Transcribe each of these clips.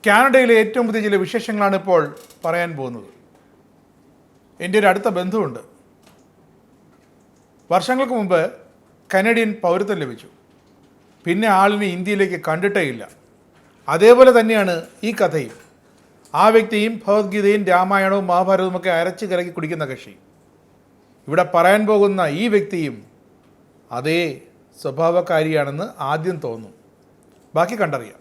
കാനഡയിലെ ഏറ്റവും പുതിയ ചില വിശേഷങ്ങളാണ് ഇപ്പോൾ പറയാൻ പോകുന്നത്. എൻ്റെ ഒരു അടുത്ത ബന്ധുവുണ്ട്. വർഷങ്ങൾക്ക് മുമ്പ് കനേഡിയൻ പൗരത്വം ലഭിച്ചു. പിന്നെ ആളിനെ ഇന്ത്യയിലേക്ക് കണ്ടിട്ടേ ഇല്ല. അതേപോലെ തന്നെയാണ് ഈ കഥയും. ആ വ്യക്തിയും ഭഗവത്ഗീതയും രാമായണവും മഹാഭാരതവും ഒക്കെ അരച്ച് കലക്കി കുടിക്കുന്ന കക്ഷി. ഇവിടെ പറയാൻ പോകുന്ന ഈ വ്യക്തിയും അതേ സ്വഭാവക്കാരിയാണെന്ന് ആദ്യം തോന്നും. ബാക്കി കണ്ടറിയാം.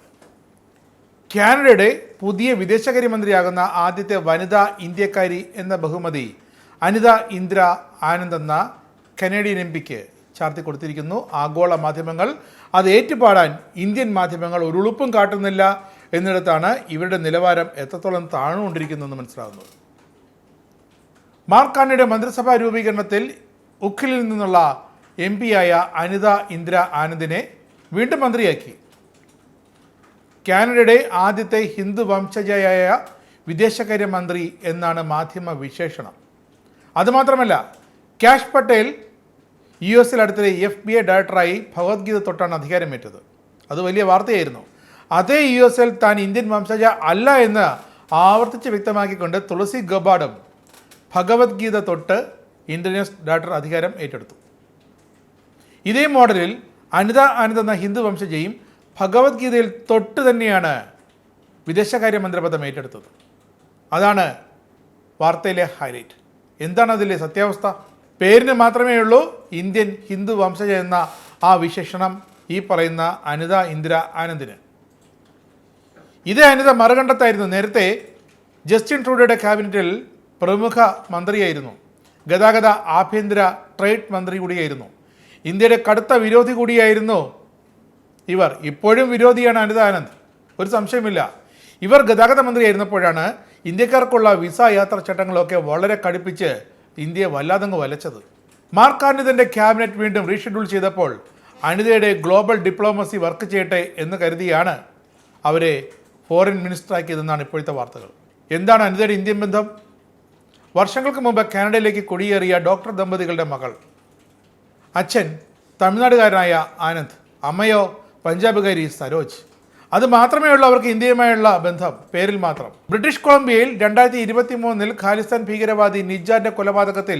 കാനഡയുടെ പുതിയ വിദേശകാര്യമന്ത്രിയാകുന്ന ആദ്യത്തെ വനിതാ ഇന്ത്യക്കാരി എന്ന ബഹുമതി അനിത ഇന്ദ്ര ആനന്ദ് എന്ന കനേഡിയൻ എംപിക്ക് ചാർത്തി കൊടുത്തിരിക്കുന്നു. ആഗോള മാധ്യമങ്ങൾ അത് ഏറ്റുപാടാൻ ഇന്ത്യൻ മാധ്യമങ്ങൾ ഒരു ഉളുപ്പും കാട്ടുന്നില്ല എന്നിടത്താണ് ഇവരുടെ നിലവാരം എത്രത്തോളം താഴ്ന്നുകൊണ്ടിരിക്കുന്നതെന്ന് മനസ്സിലാകുന്നത്. മാർക്ക് കാർണിയുടെ മന്ത്രിസഭാ രൂപീകരണത്തിൽ ഉഖിലിൽ നിന്നുള്ള എം പിയായ അനിത ഇന്ദ്ര ആനന്ദിനെ വീണ്ടും മന്ത്രിയാക്കി. കാനഡയുടെ ആദ്യത്തെ ഹിന്ദു വംശജയായ വിദേശകാര്യമന്ത്രി എന്നാണ് മാധ്യമ വിശേഷണം. അതുമാത്രമല്ല, കാഷ് പട്ടേൽ US അടുത്തിടെ FBI ഡയറക്ടറായി ഭഗവത്ഗീത തൊട്ടാണ് അധികാരമേറ്റത്. അത് വലിയ വാർത്തയായിരുന്നു. അതേ US താൻ ഇന്ത്യൻ വംശജ അല്ല എന്ന് ആവർത്തിച്ച് വ്യക്തമാക്കിക്കൊണ്ട് തുളസി ഗബാർഡും ഭഗവത്ഗീത തൊട്ട് ഇന്റർനാഷണൽ ഡയറക്ടർ അധികാരം ഏറ്റെടുത്തു. ഇതേ മോഡലിൽ അനിത ആനന്ദ് എന്ന ഹിന്ദു വംശജയും ഭഗവത്ഗീതയിൽ തൊട്ട് തന്നെയാണ് വിദേശകാര്യമന്ത്രി പദം ഏറ്റെടുത്തത്. അതാണ് വാർത്തയിലെ ഹൈലൈറ്റ്. എന്താണ് അതിലെ സത്യാവസ്ഥ? പേരിന് മാത്രമേ ഉള്ളൂ ഇന്ത്യൻ ഹിന്ദു വംശജ എന്ന ആ വിശേഷണം ഈ പറയുന്ന അനിത ഇന്ദ്ര ആനന്ദിന്. ഇതേ അനിത മറുകണ്ഠത്തായിരുന്നു. നേരത്തെ ജസ്റ്റിൻ ട്രൂഡോയുടെ ക്യാബിനറ്റിൽ പ്രമുഖ മന്ത്രിയായിരുന്നു. ഗതാഗത ആഭ്യന്തര ട്രേഡ് മന്ത്രി കൂടിയായിരുന്നു. ഇന്ത്യയുടെ കടുത്ത വിരോധി കൂടിയായിരുന്നു ഇവർ. ഇപ്പോഴും വിരോധിയാണ് അനിത ആനന്ദ്, ഒരു സംശയമില്ല. ഇവർ ഗതാഗത മന്ത്രിയായിരുന്നപ്പോഴാണ് ഇന്ത്യക്കാർക്കുള്ള വിസ യാത്രാ ചട്ടങ്ങളൊക്കെ വളരെ കടുപ്പിച്ച് ഇന്ത്യയെ വല്ലാതങ്ങ് വലച്ചത്. മാർക്ക് കാർണി തൻ്റെ ക്യാബിനറ്റ് വീണ്ടും റീഷെഡ്യൂൾ ചെയ്തപ്പോൾ അനിതയുടെ ഗ്ലോബൽ ഡിപ്ലോമസി വർക്ക് ചെയ്യട്ടെ എന്ന് കരുതിയാണ് അവരെ ഫോറിൻ മിനിസ്റ്ററാക്കിയതെന്നാണ് ഇപ്പോഴത്തെ വാർത്തകൾ. എന്താണ് അനിതയുടെ ഇന്ത്യൻ ബന്ധം? വർഷങ്ങൾക്ക് മുമ്പ് കാനഡയിലേക്ക് കുടിയേറിയ ഡോക്ടർ ദമ്പതികളുടെ മകൾ. അച്ഛൻ തമിഴ്നാടുകാരനായ ആനന്ദ്, അമ്മയോ പഞ്ചാബുകാരി സരോജ്. അത് മാത്രമേ ഉള്ളൂ അവർക്ക് ഇന്ത്യയുമായുള്ള ബന്ധം, പേരിൽ മാത്രം. ബ്രിട്ടീഷ് കൊളംബിയയിൽ 2023 ഖാലിസ്ഥാൻ ഭീകരവാദി നിജാന്റെ കൊലപാതകത്തിൽ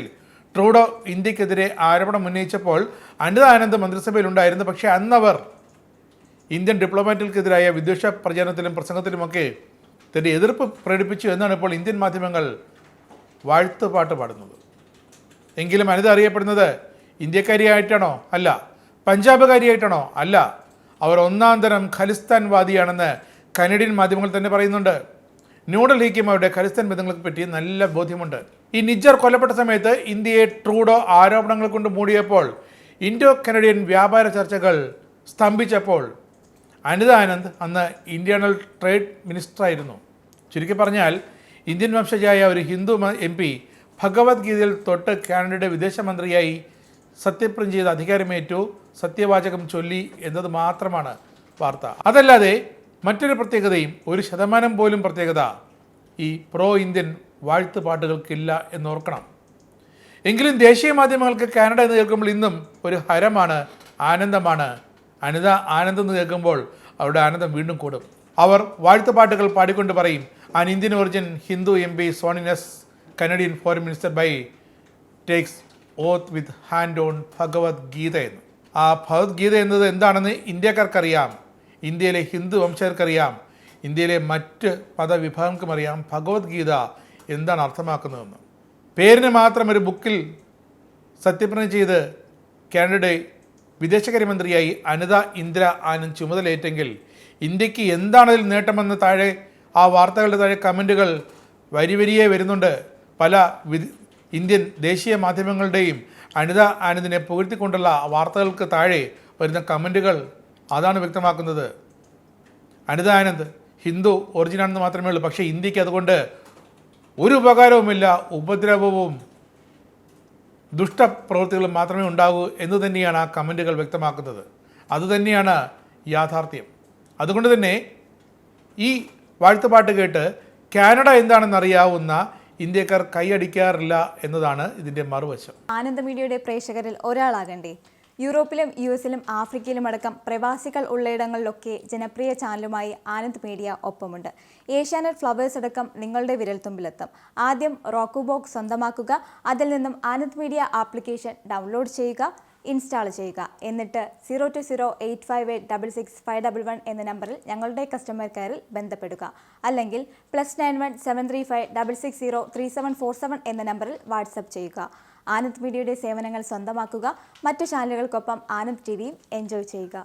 ട്രൂഡോ ഇന്ത്യക്കെതിരെ ആരോപണം ഉന്നയിച്ചപ്പോൾ അനിത ആനന്ദ് മന്ത്രിസഭയിലുണ്ടായിരുന്നു. പക്ഷേ അന്നവർ ഇന്ത്യൻ ഡിപ്ലോമാറ്റുകൾക്കെതിരായ വിദ്വേഷ പ്രചാരണത്തിലും പ്രസംഗത്തിലുമൊക്കെ തന്റെ എതിർപ്പ് പ്രകടിപ്പിച്ചു എന്നാണ് ഇപ്പോൾ ഇന്ത്യൻ മാധ്യമങ്ങൾ വാഴ്ത്തുപാട്ട് പാടുന്നത്. എങ്കിലും അനിത അറിയപ്പെടുന്നത് ഇന്ത്യക്കാരിയായിട്ടാണോ? അല്ല. പഞ്ചാബുകാരിയായിട്ടാണോ? അല്ല. അവർ ഒന്നാം തരം ഖലിസ്ഥാൻവാദിയാണെന്ന് കനേഡിയൻ മാധ്യമങ്ങൾ തന്നെ പറയുന്നുണ്ട്. ന്യൂഡൽഹിക്കും അവരുടെ ഖലിസ്ഥാൻ ബന്ധങ്ങളെ പറ്റി നല്ല ബോധ്യമുണ്ട്. ഈ നിജ്ജർ കൊല്ലപ്പെട്ട സമയത്ത് ഇന്ത്യയെ ട്രൂഡോ ആരോപണങ്ങൾ കൊണ്ട് മൂടിയപ്പോൾ, ഇൻഡോ കനേഡിയൻ വ്യാപാര ചർച്ചകൾ സ്തംഭിച്ചപ്പോൾ അനിത ആനന്ദ് അന്ന് ഇന്റേണൽ ട്രേഡ് മിനിസ്റ്ററായിരുന്നു. ചുരുക്കി പറഞ്ഞാൽ ഇന്ത്യൻ വംശജയായ ഒരു ഹിന്ദു MP ഭഗവത്ഗീതയിൽ തൊട്ട് കാനഡയുടെ വിദേശമന്ത്രിയായി സത്യപ്രതിജ്ഞ ചെയ്ത് അധികാരമേറ്റു, സത്യവാചകം ചൊല്ലി എന്നത് മാത്രമാണ് വാർത്ത. അതല്ലാതെ മറ്റൊരു പ്രത്യേകതയും 1% പോലും പ്രത്യേകത ഈ പ്രോ ഇന്ത്യൻ വാഴ്ത്തുപാട്ടുകൾക്കില്ല എന്നോർക്കണം. എങ്കിലും ദേശീയ മാധ്യമങ്ങൾക്ക് കാനഡ എന്ന് കേൾക്കുമ്പോൾ ഇന്നും ഒരു ഹരമാണ്, ആനന്ദമാണ്. അനിത ആനന്ദ് എന്ന് കേൾക്കുമ്പോൾ അവരുടെ ആനന്ദം വീണ്ടും കൂടും. അവർ വാഴ്ത്തുപാട്ടുകൾ പാടിക്കൊണ്ട് പറയും, an Indian origin Hindu MP സോണിനസ് Canadian foreign minister by takes oath with hand on Bhagavad Gita എന്ന്. ആ ഭഗവത്ഗീത എന്നത് എന്താണെന്ന് ഇന്ത്യക്കാർക്കറിയാം, ഇന്ത്യയിലെ ഹിന്ദു വംശജർക്കറിയാം, ഇന്ത്യയിലെ മറ്റ് മതവിഭാഗങ്ങൾക്കും അറിയാം ഭഗവത്ഗീത എന്താണ് അർത്ഥമാക്കുന്നതെന്ന്. പേരിന് മാത്രം ഒരു ബുക്കിൽ സത്യപ്രതിജ്ഞ ചെയ്ത് കാനഡയുടെ വിദേശകാര്യമന്ത്രിയായി അനിത ഇന്ദ്ര ആനന്ദ് ചുമതലയേറ്റെങ്കിൽ ഇന്ത്യക്ക് എന്താണതിൽ നേട്ടമെന്ന് താഴെ ആ വാർത്തകളുടെ താഴെ കമൻറ്റുകൾ വരിവരിയെ വരുന്നുണ്ട്. പല ഇന്ത്യൻ ദേശീയ മാധ്യമങ്ങളുടെയും അനിത ആനന്ദിനെ പുകഴ്ത്തിക്കൊണ്ടുള്ള വാർത്തകൾക്ക് താഴെ വരുന്ന കമൻറ്റുകൾ അതാണ് വ്യക്തമാക്കുന്നത്. അനിത ആനന്ദ് ഹിന്ദു ഒറിജിനാണെന്ന് മാത്രമേ ഉള്ളൂ, പക്ഷേ ഇന്ത്യക്ക് അതുകൊണ്ട് ഒരു ഉപകാരവുമില്ല, ഉപദ്രവവും ദുഷ്ടപ്രവൃത്തികളും മാത്രമേ ഉണ്ടാകൂ എന്ന് തന്നെയാണ് ആ കമൻറ്റുകൾ വ്യക്തമാക്കുന്നത്. അതുതന്നെയാണ് യാഥാർത്ഥ്യം. അതുകൊണ്ട് തന്നെ ഈ വാഴ്ത്തുപാട്ട് കേട്ട് കാനഡ എന്താണെന്ന് അറിയാവുന്ന ഇന്ത്യക്കാർ കൈയടിക്കാറില്ല എന്നതാണ് ഇതിൻ്റെ മറുവശം. ആനന്ദ മീഡിയയുടെ പ്രേക്ഷകരിൽ ഒരാളാകണ്ടേ? യൂറോപ്പിലും US-ലും ആഫ്രിക്കയിലും അടക്കം പ്രവാസികൾ ഉള്ളയിടങ്ങളിലൊക്കെ ജനപ്രിയ ചാനലുമായി ആനന്ദ് മീഡിയ ഒപ്പമുണ്ട്. ഏഷ്യാനെറ്റ് ഫ്ലവേഴ്സ് അടക്കം നിങ്ങളുടെ വിരൽത്തുമ്പിലെത്തും. ആദ്യം റോക്കു ബോക്സ് സ്വന്തമാക്കുക. അതിൽ നിന്നും ആനന്ദ് മീഡിയ ആപ്ലിക്കേഷൻ ഡൗൺലോഡ് ചെയ്യുക, ഇൻസ്റ്റാൾ ചെയ്യുക. എന്നിട്ട് 020-858-66511 എന്ന നമ്പറിൽ ഞങ്ങളുടെ കസ്റ്റമർ കെയറിൽ ബന്ധപ്പെടുക. അല്ലെങ്കിൽ +91 735 660 3747 എന്ന നമ്പറിൽ വാട്സപ്പ് ചെയ്യുക. ആനന്ദ് മീഡിയയുടെ സേവനങ്ങൾ സ്വന്തമാക്കുക. മറ്റു ചാനലുകൾക്കൊപ്പം ആനന്ദ് TVയും എൻജോയ് ചെയ്യുക.